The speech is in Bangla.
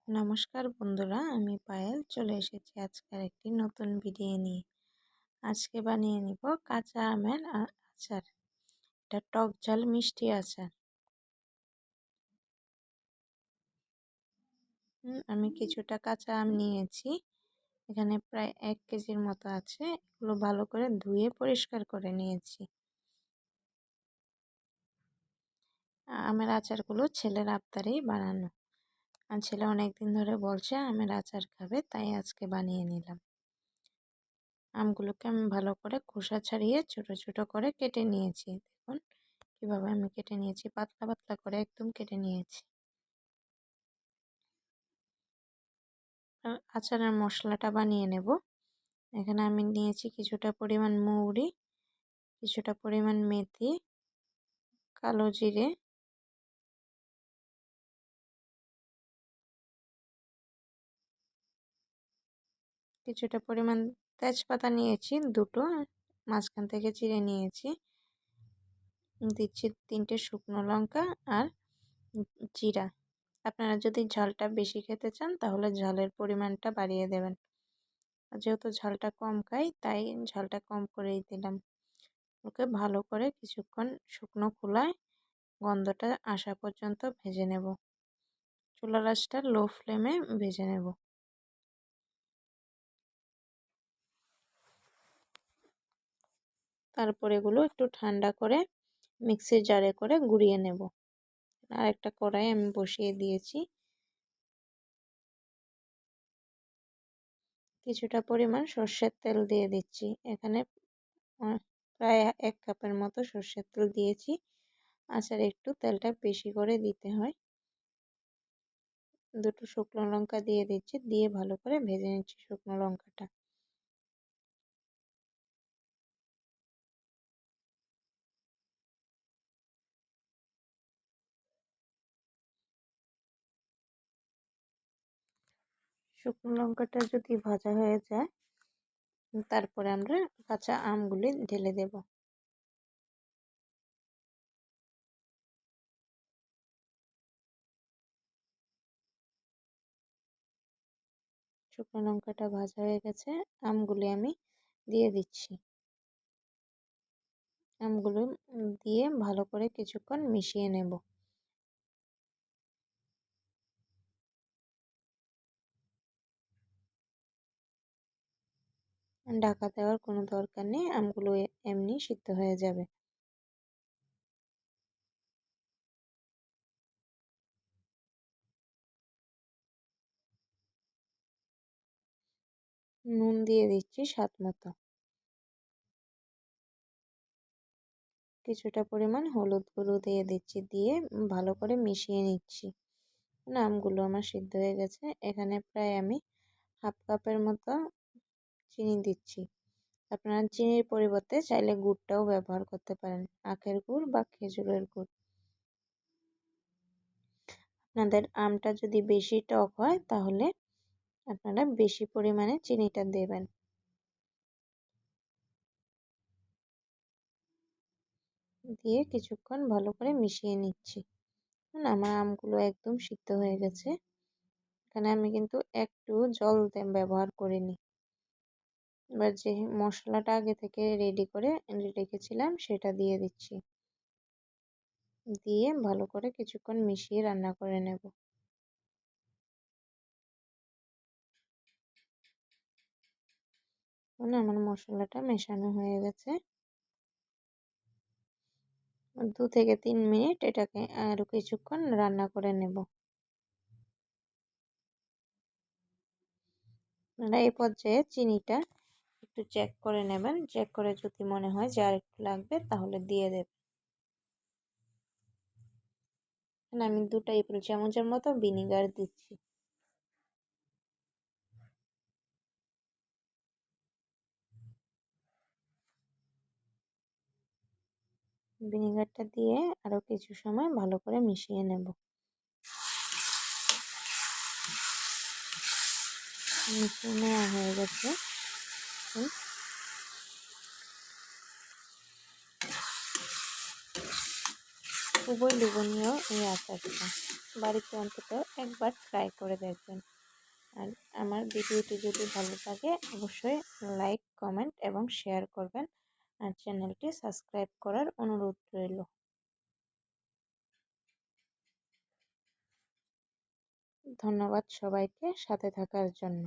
নমস্কার বন্ধুরা, আমি পায়েল চলে এসেছি আজকের একটি নতুন ভিডিও নিয়ে। আজকে বানিয়ে নিব কাঁচা আমের আচার। এটা টক ঝাল মিষ্টি আচার। আমি কিছুটা কাঁচা আম নিয়েছি, এখানে প্রায় 1 কেজির মতো আছে। এগুলো ভালো করে ধুয়ে পরিষ্কার করে নিয়েছি। আমের আচারগুলো ছেলের আবদারেই বানানো। আর ছেলে অনেকদিন ধরে বলছে আমের আচার খাবে, তাই আজকে বানিয়ে নিলাম। আমগুলোকে আমি ভালো করে খোসা ছাড়িয়ে ছোট ছোট করে কেটে নিয়েছি। দেখুন কিভাবে আমি কেটে নিয়েছি, পাতলা পাতলা করে একদম কেটে নিয়েছি। আচারের মশলাটা বানিয়ে নেব। এখানে আমি নিয়েছি কিছুটা পরিমাণ মৌরি, কিছুটা পরিমাণ মেথি, কালো জিরে, কিছুটা পরিমাণ তেজপাতা নিয়েছি দুটো, মাঝখান থেকে চিড়ে নিয়েছি। দিচ্ছি 3টে শুকনো লঙ্কা আর জিরা। আপনারা যদি ঝালটা বেশি খেতে চান তাহলে ঝালের পরিমাণটা বাড়িয়ে দেবেন। যেহেতু ঝালটা কম খাই তাই ঝালটা কম করেই দিলাম। ওকে ভালো করে কিছুক্ষণ শুকনো খোলায় গন্ধটা আসা পর্যন্ত ভেজে নেব। চুলার আঁচটা লো ফ্লেমে ভেজে নেব। তারপর এগুলো একটু ঠান্ডা করে মিক্সির জারে করে গুঁড়িয়ে নেব। আর একটা কড়াই আমি বসিয়ে দিয়েছি। কিছুটা পরিমাণ সর্ষের তেল দিয়ে দিচ্ছি। এখানে প্রায় 1 কাপের মতো সর্ষের তেল দিয়েছি। আচারে একটু তেলটা বেশি করে দিতে হয়। দুটো শুকনো লঙ্কা দিয়ে দিচ্ছি, দিয়ে ভালো করে ভেজে নিচ্ছি শুকনো লঙ্কাটা। শুকনো লঙ্কাটা যদি ভাজা হয়ে যায় তারপরে আমরা কাঁচা আমগুলি ঢেলে দেব। শুকনো লঙ্কাটা ভাজা হয়ে গেছে, আমগুলি আমি দিয়ে দিচ্ছি। আমগুলো দিয়ে ভালো করে কিছুক্ষণ মিশিয়ে নেব। ঢাকা দেওয়ার কোনো দরকার নেই, আমগুলো এমনি সিদ্ধ হয়ে যাবে। নুন দিয়ে দিচ্ছি স্বাদ মতো। কিছুটা পরিমাণ হলুদ গুঁড়ো দিয়ে দিচ্ছি, দিয়ে ভালো করে মিশিয়ে নিচ্ছি। আমগুলো আমার সিদ্ধ হয়ে গেছে। এখানে প্রায় আমি 1/2 কাপের মতো চিনি দিচ্ছি। আপনারা চিনির পরিবর্তে চাইলে গুড়টাও ব্যবহার করতে পারেন, আখের গুড় বা খেজুরের গুড়। আপনাদের আমটা যদি বেশি টক হয় তাহলে আপনারা বেশি পরিমাণে চিনিটা দেবেন। দিয়ে কিছুক্ষণ ভালো করে মিশিয়ে নিচ্ছি। আমার আমগুলো একদম সিদ্ধ হয়ে গেছে। এখানে আমি কিন্তু একটু জল ব্যবহার করিনি। এবার যে মশলাটা আগে থেকে রেডি করে রেখেছিলাম সেটা দিয়ে দিচ্ছি। দিয়ে ভালো করে কিছুক্ষণ মিশিয়ে রান্না করে নেব। আমার মশলাটা মেশানো হয়ে গেছে। 2 থেকে 3 মিনিট এটাকে আরও কিছুক্ষণ রান্না করে নেব। আপনারা এই পর্যায়ে চিনিটা একটু চেক করে নেবেন। চেক করে যদি মনে হয় যে আর একটু লাগবে তাহলে দিয়ে দেবেন। আমি 2 টেবিল চামচের মতো ভিনেগার দিচ্ছি। ভিনেগারটা দিয়ে আরও কিছু সময় ভালো করে মিশিয়ে নেব। মিশিয়ে নেওয়া হয়ে গেছে। খুবই লোভনীয় এই আচারটা। বাড়িতে অন্তত একবার ট্রাই করে দেখবেন। আর আমার ভিডিওটি যদি ভালো লাগে অবশ্যই লাইক, কমেন্ট এবং শেয়ার করবেন। আর চ্যানেলটি সাবস্ক্রাইব করার অনুরোধ রইল। ধন্যবাদ সবাইকে সাথে থাকার জন্য।